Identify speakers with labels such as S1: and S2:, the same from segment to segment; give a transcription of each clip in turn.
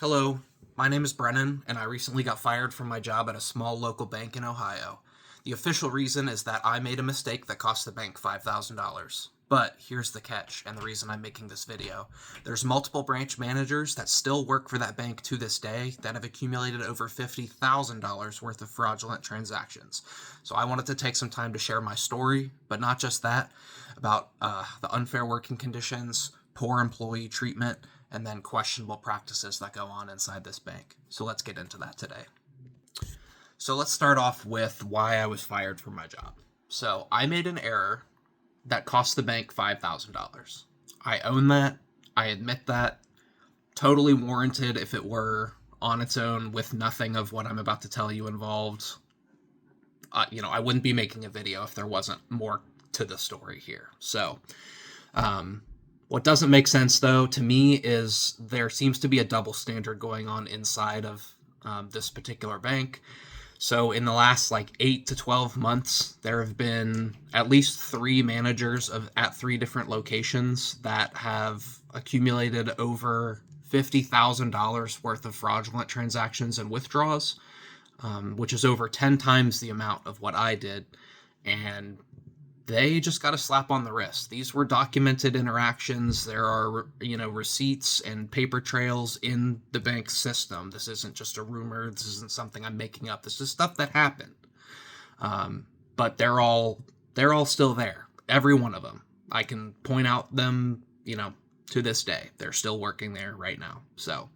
S1: Hello, my name is Brennan, and I recently got fired from my job at a small local bank in Ohio. The official reason is that I made a mistake that cost the bank $5,000. But here's the catch, and the reason I'm making this video. There's multiple branch managers that still work for that bank to this day that have accumulated over $50,000 worth of fraudulent transactions. So I wanted to take some time to share my story, but not just that, about the unfair working conditions, poor employee treatment, and then questionable practices that go on inside this bank. So let's get into that today. So let's start off with why I was fired from my job. So I made an error that cost the bank $5,000. I own that. I admit that. Totally warranted if it were on its own with nothing of what I'm about to tell you involved. I wouldn't be making a video if there wasn't more to the story here. So, what doesn't make sense, though, to me is there seems to be a double standard going on inside of this particular bank. So in the last 8 to 12 months, there have been at least 3 managers at 3 different locations that have accumulated over $50,000 worth of fraudulent transactions and withdrawals, which is over 10 times the amount of what I did. And they just got a slap on the wrist. These were documented interactions. There are, receipts and paper trails in the bank system. This isn't just a rumor. This isn't something I'm making up. This is stuff that happened. But they're all still there. Every one of them. I can point out them, to this day. They're still working there right now. So,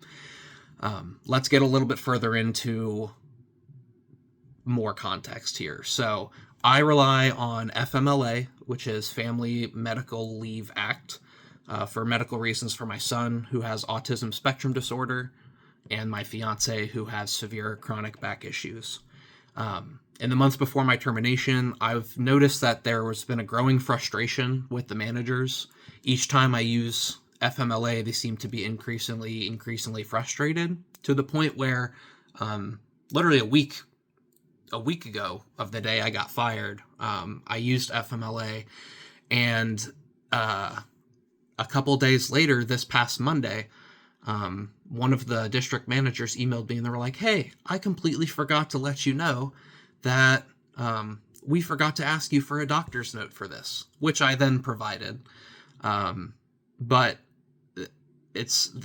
S1: let's get a little bit further into more context here. So, I rely on FMLA, which is Family Medical Leave Act, for medical reasons for my son, who has autism spectrum disorder, and my fiance, who has severe chronic back issues. In the months before my termination, I've noticed that there has been a growing frustration with the managers. Each time I use FMLA, they seem to be increasingly frustrated, to the point where literally a week ago of the day I got fired, I used FMLA, and a couple days later, this past Monday, one of the district managers emailed me, and they were like, "Hey, I completely forgot to let you know that we forgot to ask you for a doctor's note for this," which I then provided. But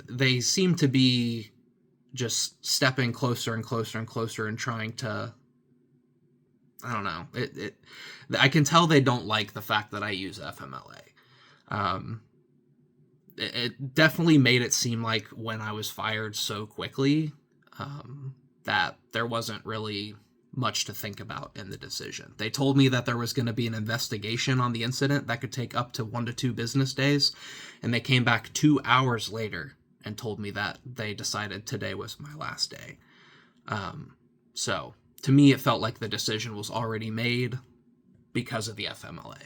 S1: they seem to be just stepping closer and closer and closer and trying to, I don't know. I can tell they don't like the fact that I use FMLA. It definitely made it seem like when I was fired so quickly, that there wasn't really much to think about in the decision. They told me that there was going to be an investigation on the incident that could take up to 1 to 2 business days, and they came back 2 hours later and told me that they decided today was my last day. So to me, it felt like the decision was already made because of the FMLA.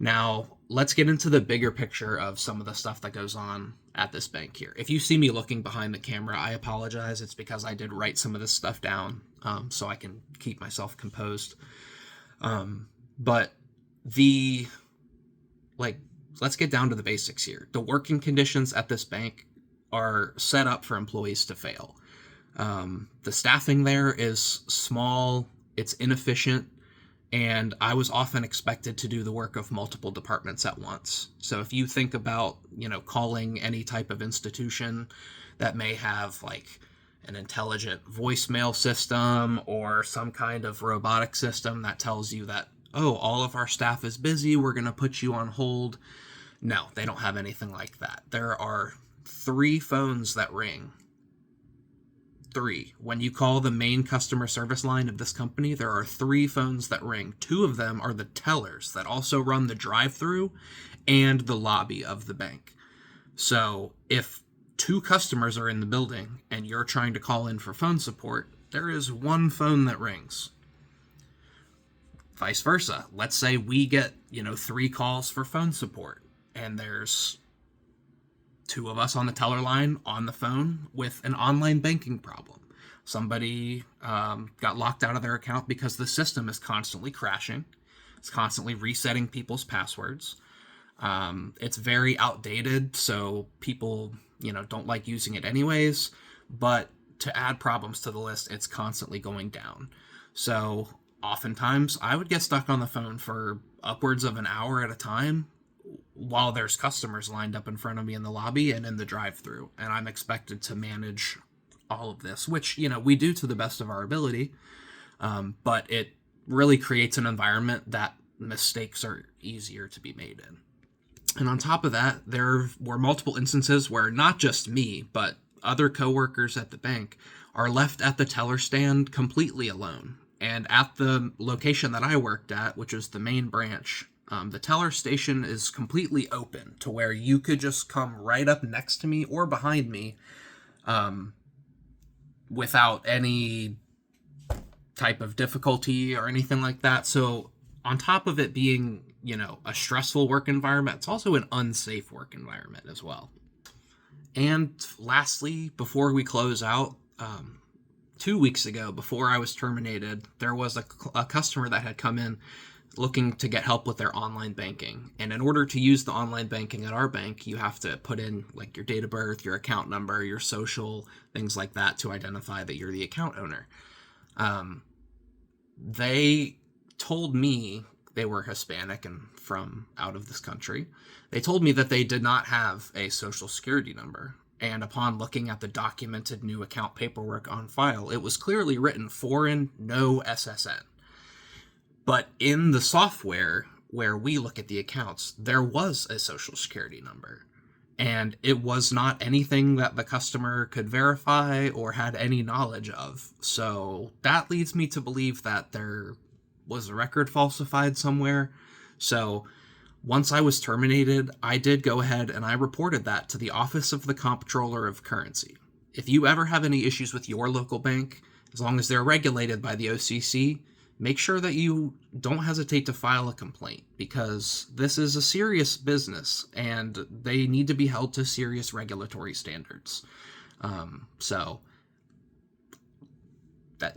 S1: Now, let's get into the bigger picture of some of the stuff that goes on at this bank here. If you see me looking behind the camera, I apologize. It's because I did write some of this stuff down, so I can keep myself composed. But let's get down to the basics here. The working conditions at this bank are set up for employees to fail. The staffing there is small, it's inefficient, and I was often expected to do the work of multiple departments at once. So if you think about, calling any type of institution that may have an intelligent voicemail system or some kind of robotic system that tells you that, oh, all of our staff is busy, we're going to put you on hold. No, they don't have anything like that. There are 3 phones that ring. 3. When you call the main customer service line of this company, there are 3 phones that ring. 2 of them are the tellers that also run the drive-thru and the lobby of the bank. So if 2 customers are in the building and you're trying to call in for phone support, there is 1 phone that rings. Vice versa. Let's say we get, 3 calls for phone support, and there's 2 of us on the teller line on the phone with an online banking problem. Somebody got locked out of their account because the system is constantly crashing. It's constantly resetting people's passwords. It's very outdated, so people, don't like using it anyways. but to add problems to the list, it's constantly going down. So oftentimes I would get stuck on the phone for upwards of an hour at a time while there's customers lined up in front of me in the lobby and in the drive-thru, and I'm expected to manage all of this, which, we do to the best of our ability, but it really creates an environment that mistakes are easier to be made in. And on top of that, there were multiple instances where not just me, but other coworkers at the bank are left at the teller stand completely alone. And at the location that I worked at, which is the main branch, the teller station is completely open to where you could just come right up next to me or behind me without any type of difficulty or anything like that. So on top of it being, a stressful work environment, it's also an unsafe work environment as well. And lastly, before we close out, 2 weeks ago, before I was terminated, there was a customer that had come in looking to get help with their online banking. And in order to use the online banking at our bank, you have to put in like your date of birth, your account number, your social, things like that to identify that you're the account owner. They told me, they were Hispanic and from out of this country. They told me that they did not have a social security number. And upon looking at the documented new account paperwork on file, it was clearly written foreign, no SSN. But in the software where we look at the accounts, there was a social security number. And it was not anything that the customer could verify or had any knowledge of. So that leads me to believe that there was a record falsified somewhere. So once I was terminated, I did go ahead and I reported that to the Office of the Comptroller of Currency. If you ever have any issues with your local bank, as long as they're regulated by the OCC, make sure that you don't hesitate to file a complaint, because this is a serious business and they need to be held to serious regulatory standards. So that,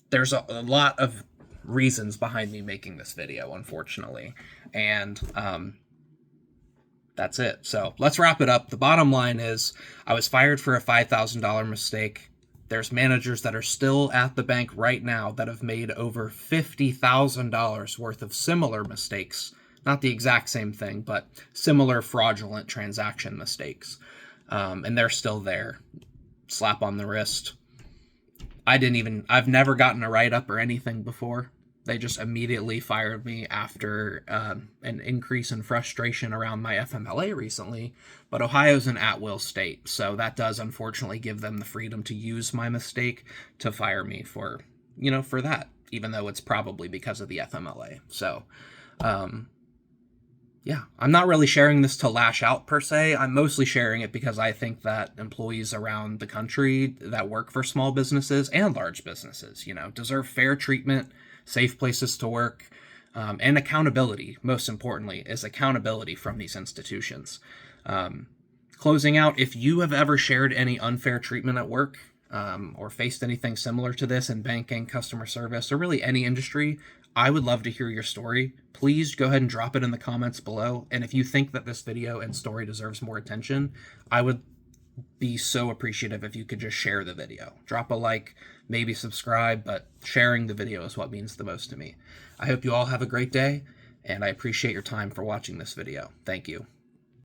S1: there's a lot of reasons behind me making this video, unfortunately. And that's it. So let's wrap it up. The bottom line is I was fired for a $5,000 mistake. There's managers that are still at the bank right now that have made over $50,000 worth of similar mistakes. Not the exact same thing, but similar fraudulent transaction mistakes. And they're still there. Slap on the wrist. I've never gotten a write-up or anything before. They just immediately fired me after an increase in frustration around my FMLA recently. But Ohio's an at-will state, so that does unfortunately give them the freedom to use my mistake to fire me for that, even though it's probably because of the FMLA. So, yeah, I'm not really sharing this to lash out per se. I'm mostly sharing it because I think that employees around the country that work for small businesses and large businesses, deserve fair treatment, safe places to work, and accountability. Most importantly, is accountability from these institutions. Closing out, if you have ever shared any unfair treatment at work, or faced anything similar to this in banking, customer service, or really any industry, I would love to hear your story. Please go ahead and drop it in the comments below. And if you think that this video and story deserves more attention, I would be so appreciative if you could just share the video. Drop a like, maybe subscribe, but sharing the video is what means the most to me. I hope you all have a great day, and I appreciate your time for watching this video. Thank you.